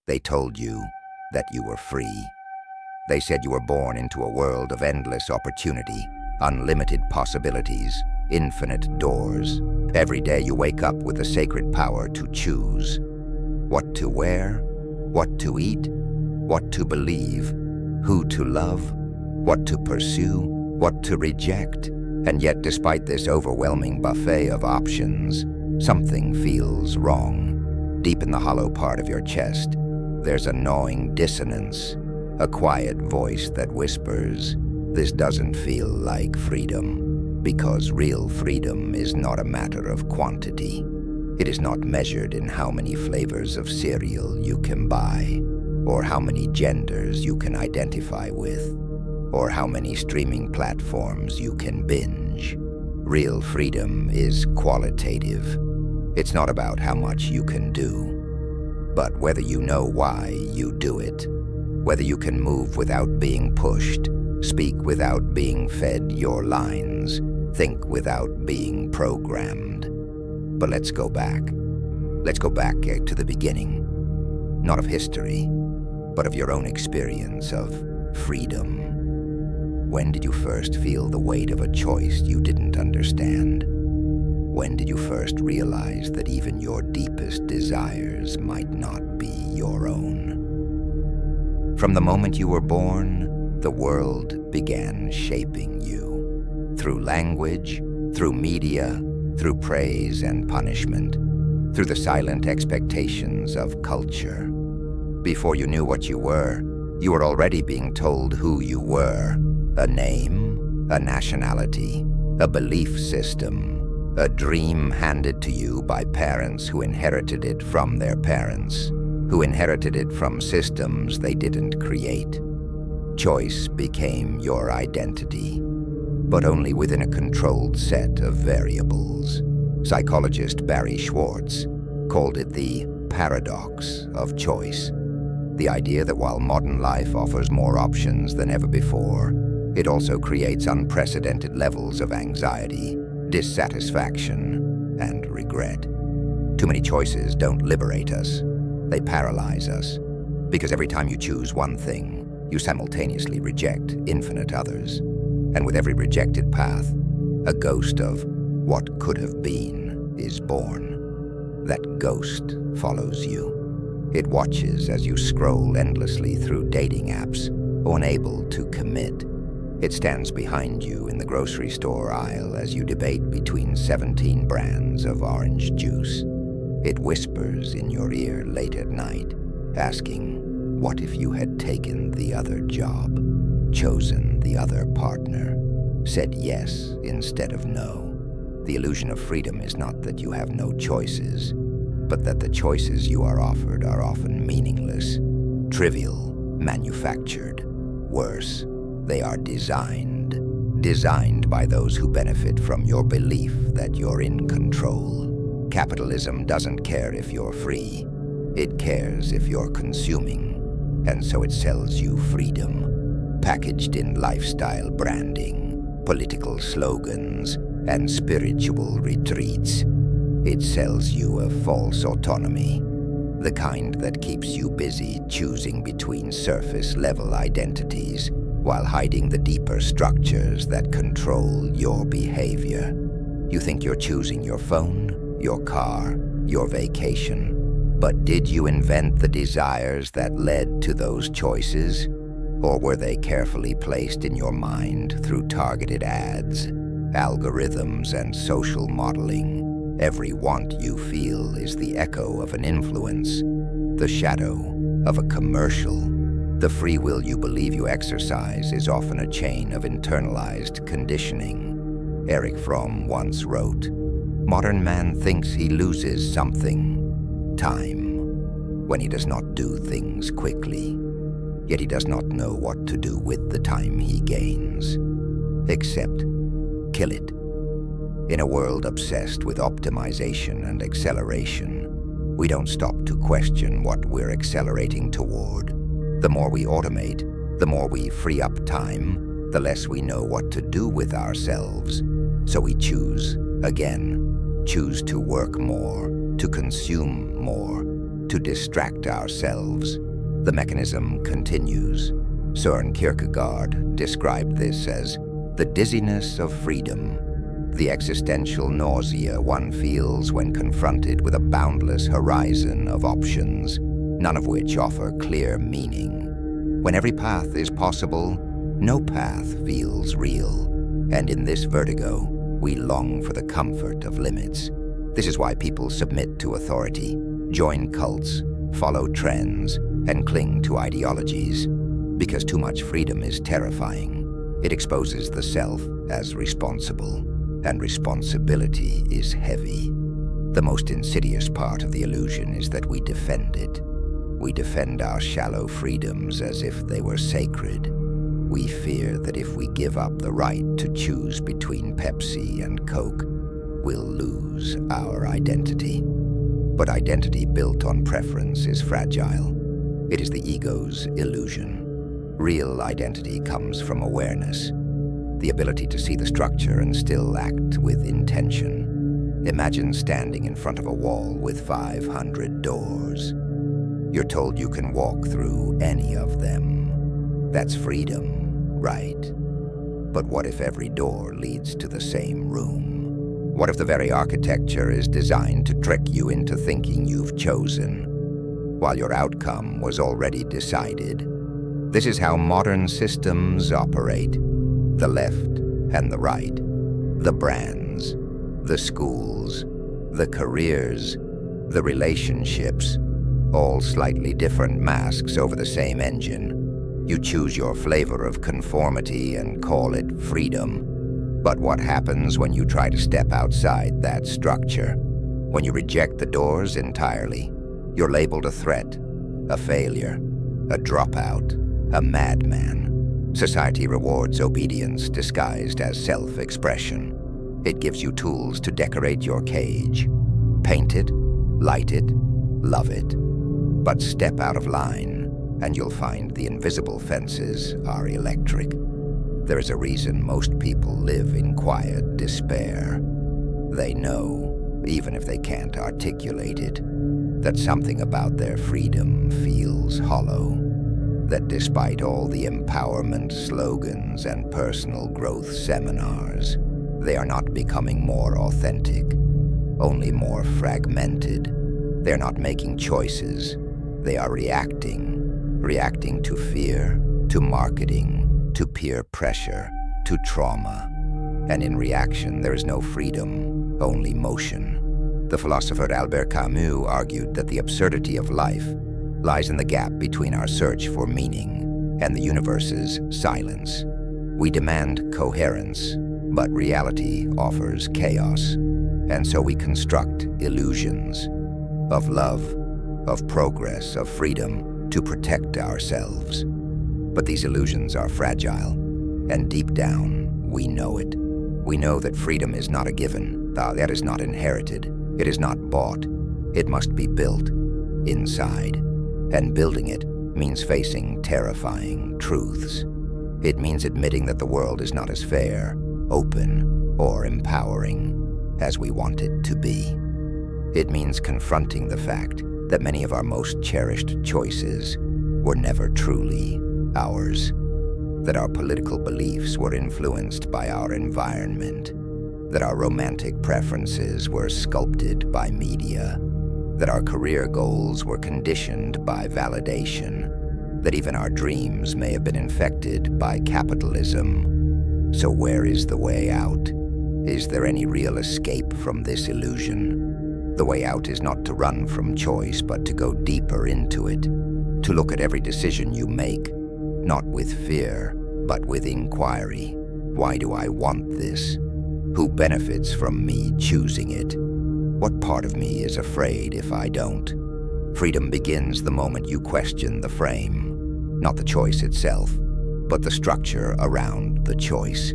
They told you that you were free. They said you were born into a world of endless opportunity, unlimited possibilities, infinite doors. Every day you wake up with the sacred power to choose what to wear, what to eat, what to believe, who to love, what to pursue, what to reject. And yet, despite this overwhelming buffet of options, something feels wrong. Deep in the hollow part of your chest, there's a gnawing dissonance, a quiet voice that whispers, "This doesn't feel like freedom," because real freedom is not a matter of quantity. It is not measured in how many flavors of cereal you can buy, or how many genders you can identify with, or how many streaming platforms you can binge. Real freedom is qualitative. It's not about how much you can do, but whether you know why you do it, whether you can move without being pushed, speak without being fed your lines, think without being programmed. But let's go back. Let's go back to the beginning, not of history, but of your own experience of freedom. When did you first feel the weight of a choice you didn't understand? When did you first realize that even your deepest desires might not be your own? From the moment you were born, the world began shaping you. Through language, through media, through praise and punishment, through the silent expectations of culture. Before you knew what you were already being told who you were. A name, a nationality, a belief system, a dream handed to you by parents who inherited it from their parents, who inherited it from systems they didn't create. Choice became your identity, but only within a controlled set of variables. Psychologist Barry Schwartz called it the paradox of choice. The idea that while modern life offers more options than ever before, it also creates unprecedented levels of anxiety, dissatisfaction, and regret. Too many choices don't liberate us. They paralyze us. Because every time you choose one thing, you simultaneously reject infinite others. And with every rejected path, a ghost of what could have been is born. That ghost follows you. It watches as you scroll endlessly through dating apps, unable to commit. It stands behind you in the grocery store aisle as you debate between 17 brands of orange juice. It whispers in your ear late at night, asking, what if you had taken the other job, chosen the other partner, said yes instead of no? The illusion of freedom is not that you have no choices, but that the choices you are offered are often meaningless, trivial, manufactured. Worse, they are designed by those who benefit from your belief that you're in control. Capitalism doesn't care if you're free. It cares if you're consuming, and so it sells you freedom, packaged in lifestyle branding, political slogans, and spiritual retreats. It sells you a false autonomy, the kind that keeps you busy choosing between surface-level identities while hiding the deeper structures that control your behavior. You think you're choosing your phone, your car, your vacation, but did you invent the desires that led to those choices? Or were they carefully placed in your mind through targeted ads, algorithms, and social modeling? Every want you feel is the echo of an influence, the shadow of a commercial. The free will you believe you exercise is often a chain of internalized conditioning. Erich Fromm once wrote, "Modern man thinks he loses something, time, when he does not do things quickly. Yet he does not know what to do with the time he gains, except kill it." In a world obsessed with optimization and acceleration, we don't stop to question what we're accelerating toward. The more we automate, the more we free up time, the less we know what to do with ourselves. So we choose, again, choose to work more, to consume more, to distract ourselves. The mechanism continues. Søren Kierkegaard described this as the dizziness of freedom, the existential nausea one feels when confronted with a boundless horizon of options, none of which offer clear meaning. When every path is possible, no path feels real, and in this vertigo, we long for the comfort of limits. This is why people submit to authority, join cults, follow trends, and cling to ideologies. Because too much freedom is terrifying. It exposes the self as responsible, and responsibility is heavy. The most insidious part of the illusion is that we defend it. We defend our shallow freedoms as if they were sacred. We fear that if we give up the right to choose between Pepsi and Coke, we'll lose our identity. But identity built on preference is fragile. It is the ego's illusion. Real identity comes from awareness, the ability to see the structure and still act with intention. Imagine standing in front of a wall with 500 doors. You're told you can walk through any of them. That's freedom, right? But what if every door leads to the same room? What if the very architecture is designed to trick you into thinking you've chosen, while your outcome was already decided? This is how modern systems operate. The left and the right, the brands, the schools, the careers, the relationships, all slightly different masks over the same engine. You choose your flavor of conformity and call it freedom. But what happens when you try to step outside that structure? When you reject the doors entirely, you're labeled a threat, a failure, a dropout, a madman. Society rewards obedience disguised as self-expression. It gives you tools to decorate your cage. Paint it, light it, love it. But step out of line, and you'll find the invisible fences are electric. There is a reason most people live in quiet despair. They know, even if they can't articulate it, that something about their freedom feels hollow. That despite all the empowerment slogans and personal growth seminars, they are not becoming more authentic, only more fragmented. They're not making choices. They are reacting to fear, to marketing, to peer pressure, to trauma. And in reaction, there is no freedom, only motion. The philosopher Albert Camus argued that the absurdity of life lies in the gap between our search for meaning and the universe's silence. We demand coherence, but reality offers chaos. And so we construct illusions of love, of progress, of freedom to protect ourselves. But these illusions are fragile, and deep down, we know it. We know that freedom is not a given, that is not inherited, it is not bought. It must be built inside. And building it means facing terrifying truths. It means admitting that the world is not as fair, open, or empowering as we want it to be. It means confronting the fact that many of our most cherished choices were never truly ours, that our political beliefs were influenced by our environment, that our romantic preferences were sculpted by media, that our career goals were conditioned by validation, that even our dreams may have been infected by capitalism. So where is the way out? Is there any real escape from this illusion? The way out is not to run from choice, but to go deeper into it, to look at every decision you make, not with fear, but with inquiry. Why do I want this? Who benefits from me choosing it? What part of me is afraid if I don't? Freedom begins the moment you question the frame, not the choice itself, but the structure around the choice.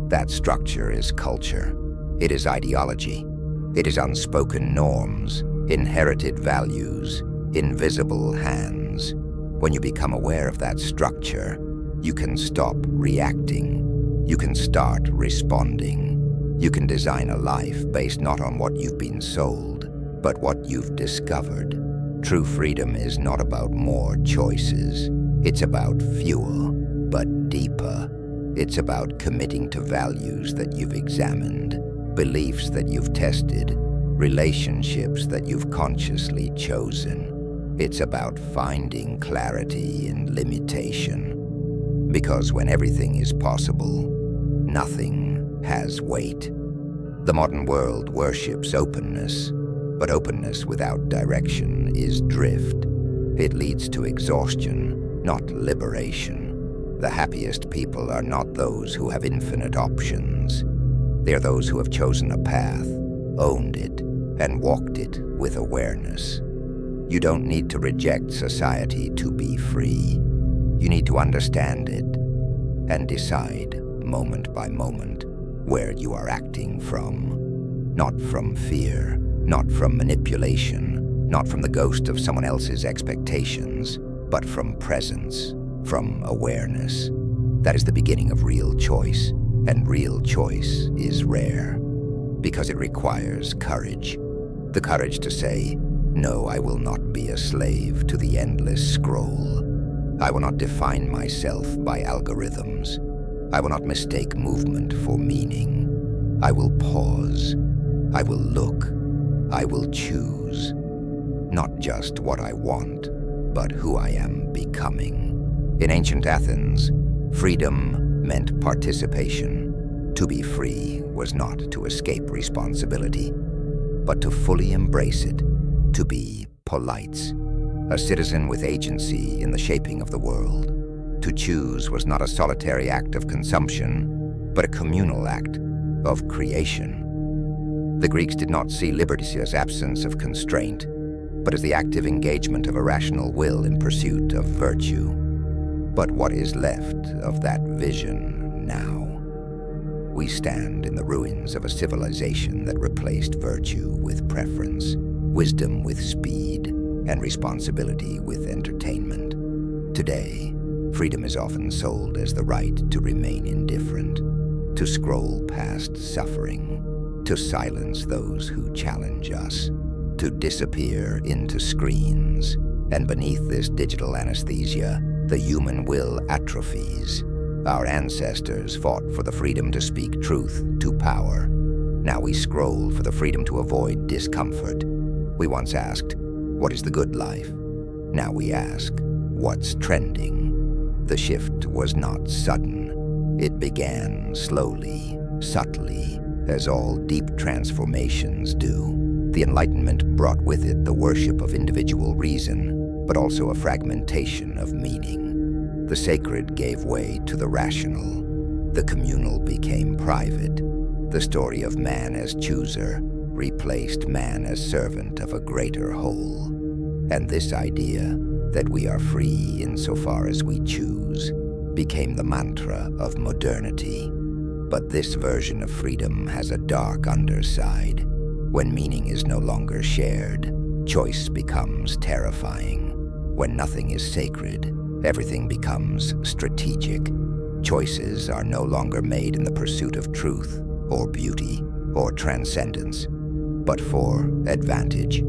That structure is culture. It is ideology. It is unspoken norms, inherited values, invisible hands. When you become aware of that structure, you can stop reacting. You can start responding. You can design a life based not on what you've been sold, but what you've discovered. True freedom is not about more choices. It's about fewer, but deeper. It's about committing to values that you've examined, beliefs that you've tested, relationships that you've consciously chosen. It's about finding clarity in limitation. Because when everything is possible, nothing has weight. The modern world worships openness, but openness without direction is drift. It leads to exhaustion, not liberation. The happiest people are not those who have infinite options. They are those who have chosen a path, owned it, and walked it with awareness. You don't need to reject society to be free. You need to understand it and decide, moment by moment, where you are acting from. Not from fear, not from manipulation, not from the ghost of someone else's expectations, but from presence, from awareness. That is the beginning of real choice, and real choice is rare, because it requires courage. The courage to say, no, I will not be a slave to the endless scroll. I will not define myself by algorithms. I will not mistake movement for meaning. I will pause. I will look. I will choose. Not just what I want, but who I am becoming. In ancient Athens, freedom meant participation. To be free was not to escape responsibility, but to fully embrace it, to be polites, a citizen with agency in the shaping of the world. To choose was not a solitary act of consumption, but a communal act of creation. The Greeks did not see liberty as absence of constraint, but as the active engagement of a rational will in pursuit of virtue. But what is left of that vision now? We stand in the ruins of a civilization that replaced virtue with preference, wisdom with speed, and responsibility with entertainment. Today, freedom is often sold as the right to remain indifferent, to scroll past suffering, to silence those who challenge us, to disappear into screens. And beneath this digital anesthesia, the human will atrophies. Our ancestors fought for the freedom to speak truth to power. Now we scroll for the freedom to avoid discomfort. We once asked, what is the good life? Now we ask, what's trending? The shift was not sudden. It began slowly, subtly, as all deep transformations do. The Enlightenment brought with it the worship of individual reason, but also a fragmentation of meaning. The sacred gave way to the rational. The communal became private. The story of man as chooser replaced man as servant of a greater whole. And this idea that we are free insofar as we choose became the mantra of modernity. But this version of freedom has a dark underside. When meaning is no longer shared, choice becomes terrifying. When nothing is sacred, everything becomes strategic. Choices are no longer made in the pursuit of truth, or beauty, or transcendence, but for advantage,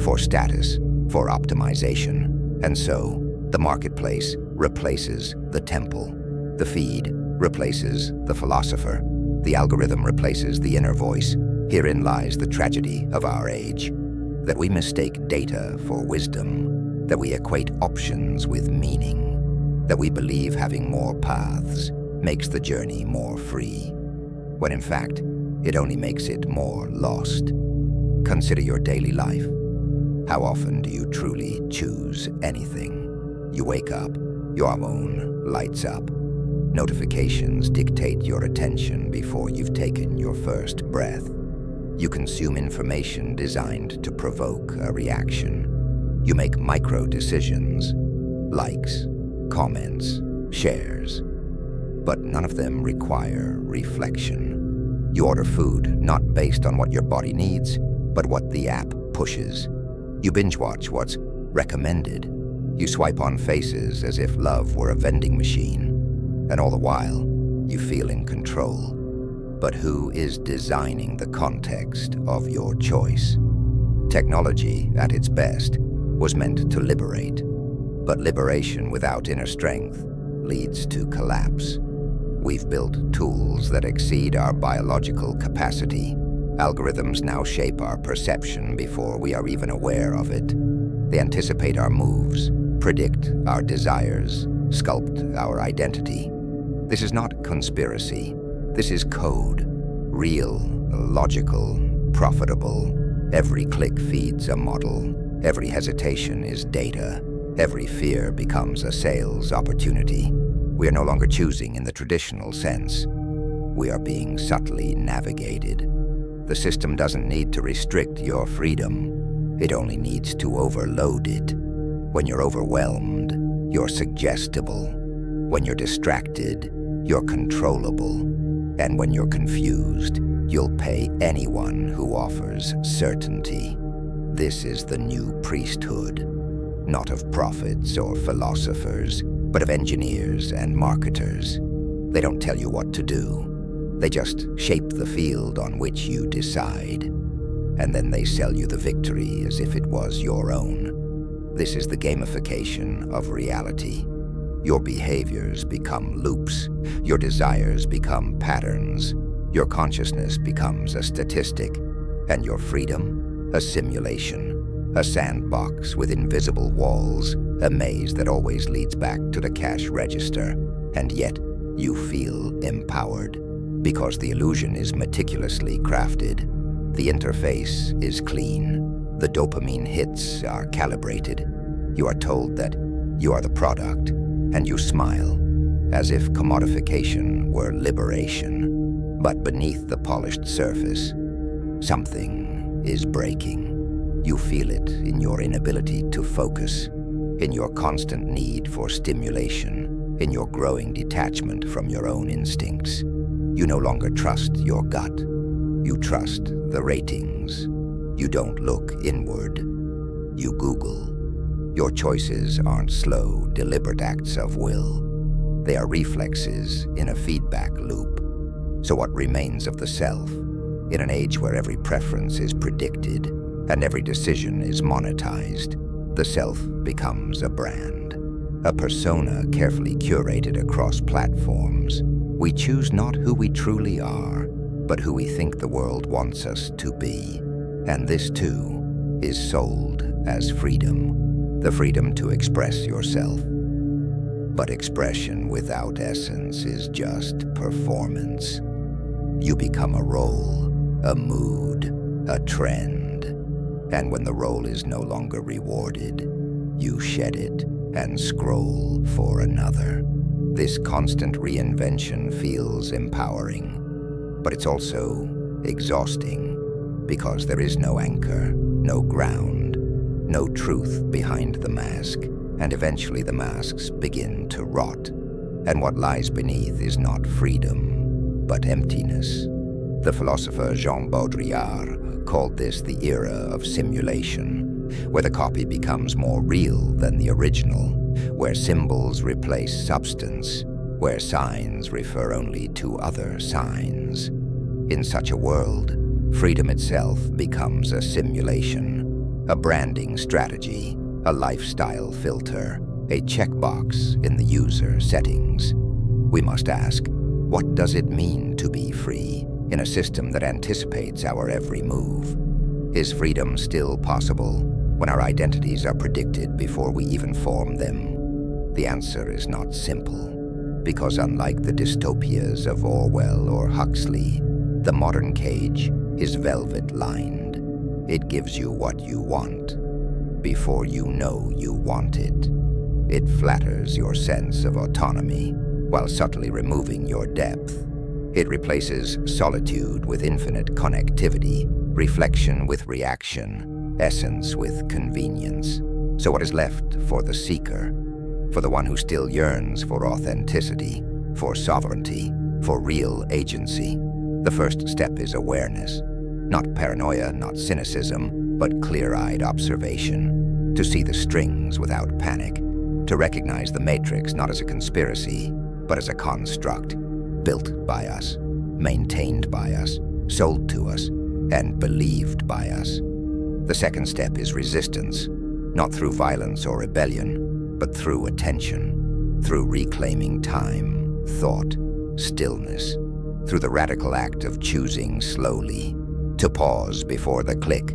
for status, for optimization. And so, the marketplace replaces the temple. The feed replaces the philosopher. The algorithm replaces the inner voice. Herein lies the tragedy of our age, that we mistake data for wisdom, that we equate options with meaning, that we believe having more paths makes the journey more free, when in fact, it only makes it more lost. Consider your daily life. How often do you truly choose anything? You wake up, your phone lights up. Notifications dictate your attention before you've taken your first breath. You consume information designed to provoke a reaction. You make micro-decisions, likes, comments, shares. But none of them require reflection. You order food not based on what your body needs, but what the app pushes. You binge-watch what's recommended. You swipe on faces as if love were a vending machine. And all the while, you feel in control. But who is designing the context of your choice? Technology, at its best, was meant to liberate. But liberation without inner strength leads to collapse. We've built tools that exceed our biological capacity. Algorithms now shape our perception before we are even aware of it. They anticipate our moves, predict our desires, sculpt our identity. This is not conspiracy. This is code. Real, logical, profitable. Every click feeds a model. Every hesitation is data. Every fear becomes a sales opportunity. We are no longer choosing in the traditional sense. We are being subtly navigated. The system doesn't need to restrict your freedom. It only needs to overload it. When you're overwhelmed, you're suggestible. When you're distracted, you're controllable. And when you're confused, you'll pay anyone who offers certainty. This is the new priesthood, not of prophets or philosophers, but of engineers and marketers. They don't tell you what to do. They just shape the field on which you decide. And then they sell you the victory as if it was your own. This is the gamification of reality. Your behaviors become loops. Your desires become patterns. Your consciousness becomes a statistic. And your freedom, a simulation. A sandbox with invisible walls. A maze that always leads back to the cash register. And yet, you feel empowered. Because the illusion is meticulously crafted. The interface is clean. The dopamine hits are calibrated. You are told that you are the product, and you smile, as if commodification were liberation. But beneath the polished surface, something is breaking. You feel it in your inability to focus, in your constant need for stimulation, in your growing detachment from your own instincts. You no longer trust your gut. You trust the ratings. You don't look inward. You Google. Your choices aren't slow, deliberate acts of will. They are reflexes in a feedback loop. So what remains of the self, in an age where every preference is predicted and every decision is monetized, the self becomes a brand, a persona carefully curated across platforms. We choose not who we truly are, but who we think the world wants us to be. And this, too, is sold as freedom, the freedom to express yourself. But expression without essence is just performance. You become a role, a mood, a trend. And when the role is no longer rewarded, you shed it and scroll for another. This constant reinvention feels empowering, but it's also exhausting because there is no anchor, no ground, no truth behind the mask, and eventually the masks begin to rot. And what lies beneath is not freedom, but emptiness. The philosopher Jean Baudrillard called this the era of simulation, where the copy becomes more real than the original, where symbols replace substance, where signs refer only to other signs. In such a world, freedom itself becomes a simulation, a branding strategy, a lifestyle filter, a checkbox in the user settings. We must ask, what does it mean to be free in a system that anticipates our every move? Is freedom still possible when our identities are predicted before we even form them? The answer is not simple, because unlike the dystopias of Orwell or Huxley, the modern cage is velvet-lined. It gives you what you want, before you know you want it. It flatters your sense of autonomy, while subtly removing your depth. It replaces solitude with infinite connectivity, reflection with reaction, essence with convenience. So what is left for the seeker? For the one who still yearns for authenticity, for sovereignty, for real agency? The first step is awareness. Not paranoia, not cynicism, but clear-eyed observation. To see the strings without panic. To recognize the matrix not as a conspiracy, but as a construct, built by us, maintained by us, sold to us, and believed by us. The second step is resistance. not through violence or rebellion, but through attention, through reclaiming time, thought, stillness, through the radical act of choosing slowly, to pause before the click,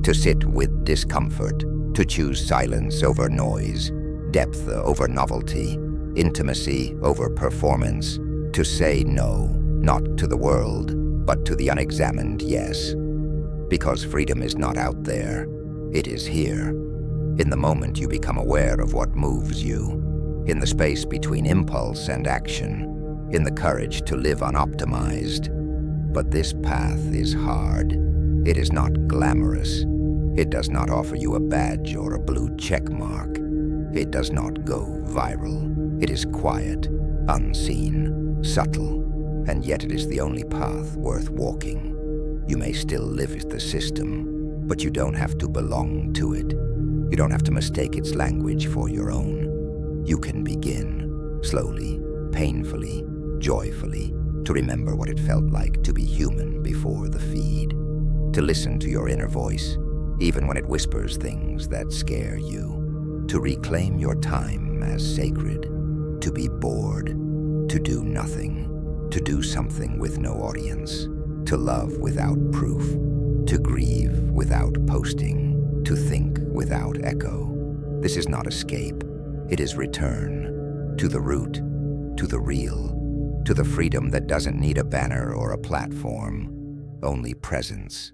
to sit with discomfort, to choose silence over noise, depth over novelty, intimacy over performance, to say no, not to the world, but to the unexamined yes. Because freedom is not out there, it is here. In the moment you become aware of what moves you, in the space between impulse and action, in the courage to live unoptimized. But this path is hard. It is not glamorous. It does not offer you a badge or a blue check mark. It does not go viral. It is quiet, unseen, subtle, and yet it is the only path worth walking. You may still live with the system, but you don't have to belong to it. You don't have to mistake its language for your own. You can begin, slowly, painfully, joyfully, to remember what it felt like to be human before the feed, to listen to your inner voice, even when it whispers things that scare you, to reclaim your time as sacred, to be bored, to do nothing, to do something with no audience, to love without proof, to grieve without posting, to think without echo. This is not escape, it is return to the root, to the real, to the freedom that doesn't need a banner or a platform, only presence.